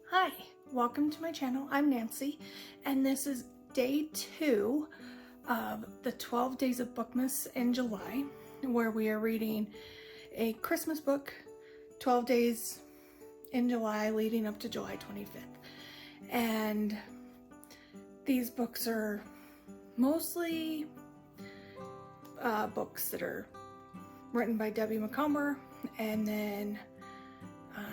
Hi, welcome to my channel. I'm Nancy, and this is day 2 of the 12 days of Bookmas in July, where we are reading a Christmas book, 12 days in July leading up to July 25th. And these books are mostly books that are written by Macomber, and then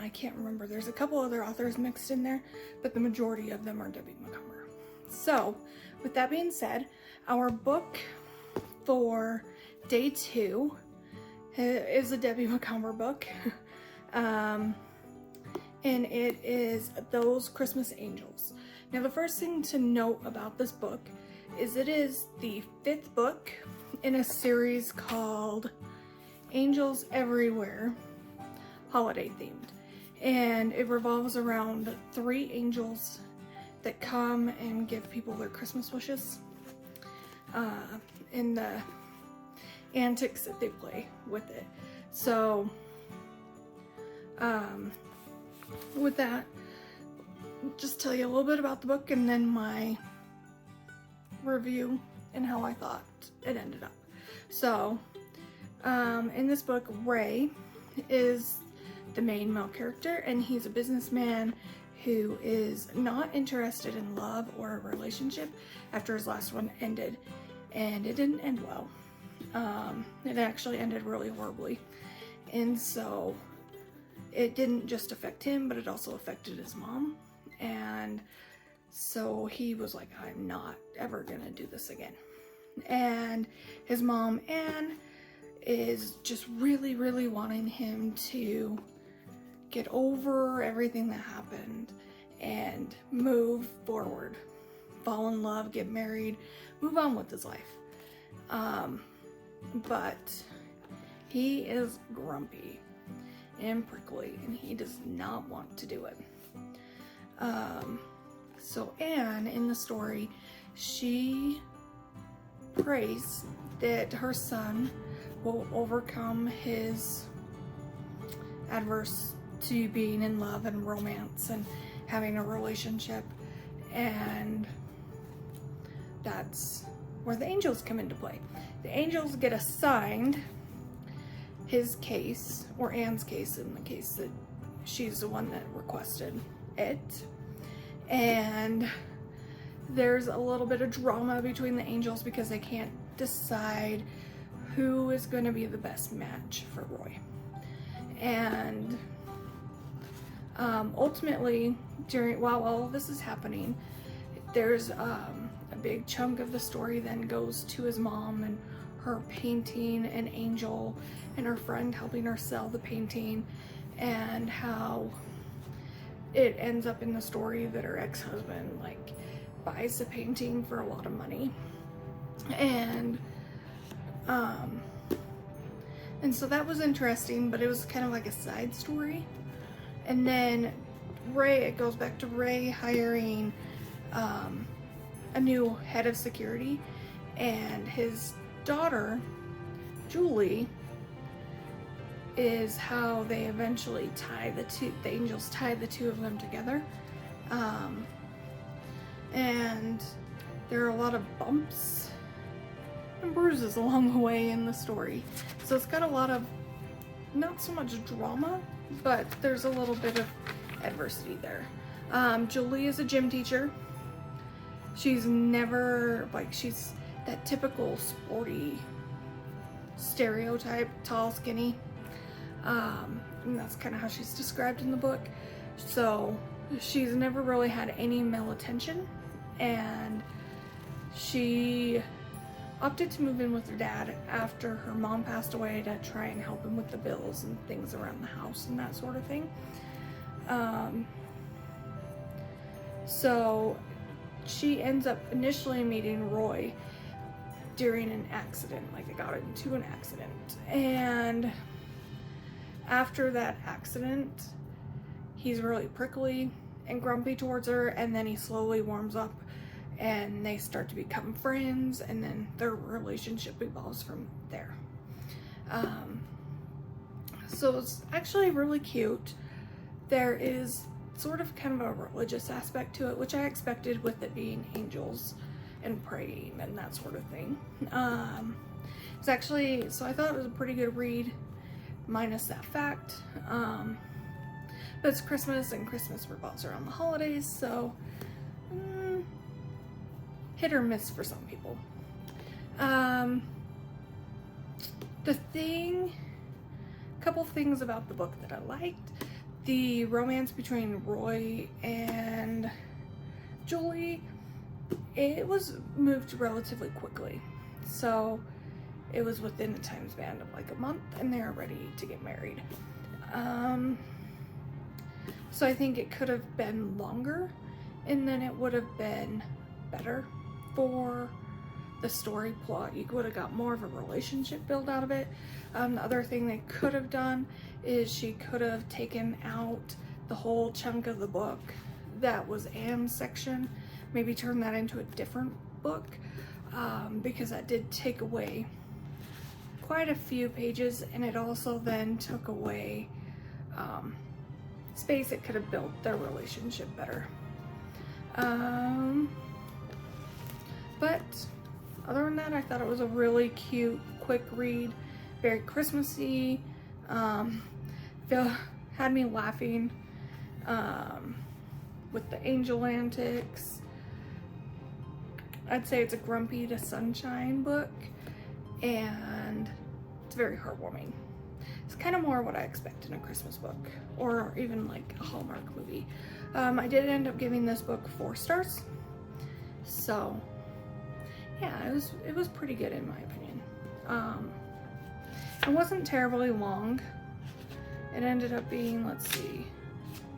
I can't remember, there's a couple other authors mixed in there, but the majority of them are Macomber. So with that being said, our book for day 2 is a Macomber book, and it is Those Christmas Angels. Now the first thing to note about this book is it is the 5th book in a series called Angels Everywhere, holiday themed. And it revolves around 3 angels that come and give people their Christmas wishes, and the antics that they play with it. So with that, just tell you a little bit about the book and then my review and how I thought it ended up. So in this book, Ray is the main male character, and he's a businessman who is not interested in love or a relationship after his last one ended, and it didn't end well. It actually ended really horribly, and so it didn't just affect him, but it also affected his mom, and so he was like, I'm not ever gonna do this again. And his mom, Anne, is just really wanting him to get over everything that happened and move forward, fall in love, get married, move on with his life. But he is grumpy and prickly, and he does not want to do it. So Anne, in the story, she prays that her son will overcome his adverse to being in love and romance and having a relationship, and that's where the angels come into play. The angels get assigned his case, or Anne's case, in the case that she's the one that requested it, and there's a little bit of drama between the angels because they can't decide who is going to be the best match for Roy. And ultimately, while all of this is happening, there's a big chunk of the story then goes to his mom and her painting an angel and her friend helping her sell the painting, and how it ends up in the story that her ex-husband buys the painting for a lot of money, and so that was interesting, but it was kind of like a side story. And then it goes back to Ray hiring a new head of security, and his daughter, Julie, is how they eventually the angels tie the two of them together. And there are a lot of bumps and bruises along the way in the story. So it's got a lot of, not so much drama, but there's a little bit of adversity there. Julie is a gym teacher. She's never, she's that typical sporty stereotype, tall, skinny. And that's kind of how she's described in the book. So she's never really had any male attention, and she opted to move in with her dad after her mom passed away to try and help him with the bills and things around the house and that sort of thing. So she ends up initially meeting Roy during an accident, they got into an accident, and after that accident he's really prickly and grumpy towards her, and then he slowly warms up and they start to become friends, and then their relationship evolves from there. So it's actually really cute. There is sort of kind of a religious aspect to it, which I expected with it being angels and praying and that sort of thing. It's actually, so I thought it was a pretty good read, minus that fact. But it's Christmas, and Christmas revolves around the holidays, so hit or miss for some people. Couple things about the book that I liked. The romance between Roy and Julie, it was moved relatively quickly. So it was within a time span of like a month, and they're ready to get married. So I think it could have been longer, and then it would have been better for the story plot. You would have got more of a relationship build out of it. The other thing they could have done is she could have taken out the whole chunk of the book that was Anne's section, maybe turn that into a different book, because that did take away quite a few pages, and it also then took away space. It could have built their relationship better. But other than that, I thought it was a really cute, quick read, very Christmassy. Had me laughing with the angel antics. I'd say it's a grumpy to sunshine book, and it's very heartwarming. It's kind of more what I expect in a Christmas book, or even like a Hallmark movie. I did end up giving this book 4 stars, so yeah, it was pretty good in my opinion. It wasn't terribly long. It ended up being, let's see,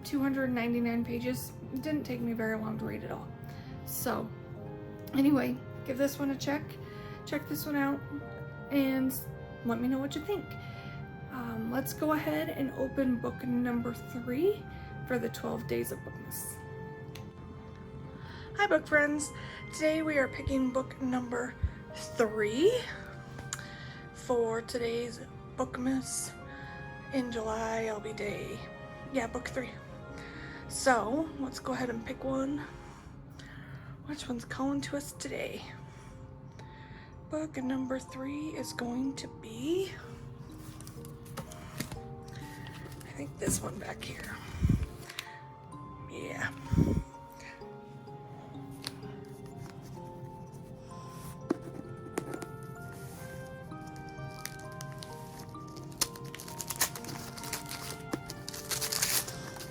299 pages. It didn't take me very long to read it all. So anyway, give this one a check this one out, and let me know what you think. Let's go ahead and open book number 3 for the 12 Days of Bookmas. Hi book friends, today we are picking book number 3 for today's Bookmas. In July I'll be book 3. So let's go ahead and pick one. Which one's calling to us today? Book number 3 is going to be, I think this one back here. Yeah.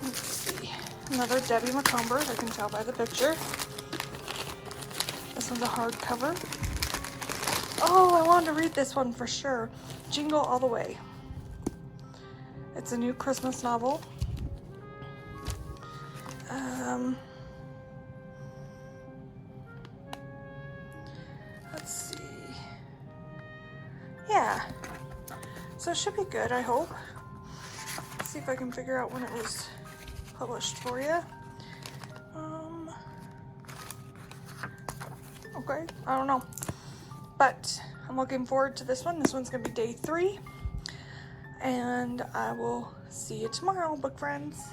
Let's see. Another Debbie Macomber, I can tell by the picture. This one's a hardcover. Oh, I wanted to read this one for sure. Jingle All the Way. It's a new Christmas novel. Let's see. Yeah. So it should be good, I hope. Let's see if I can figure out when it was published for you. Okay, I don't know. But I'm looking forward to this one. This one's gonna be day 3. And I will see you tomorrow, book friends.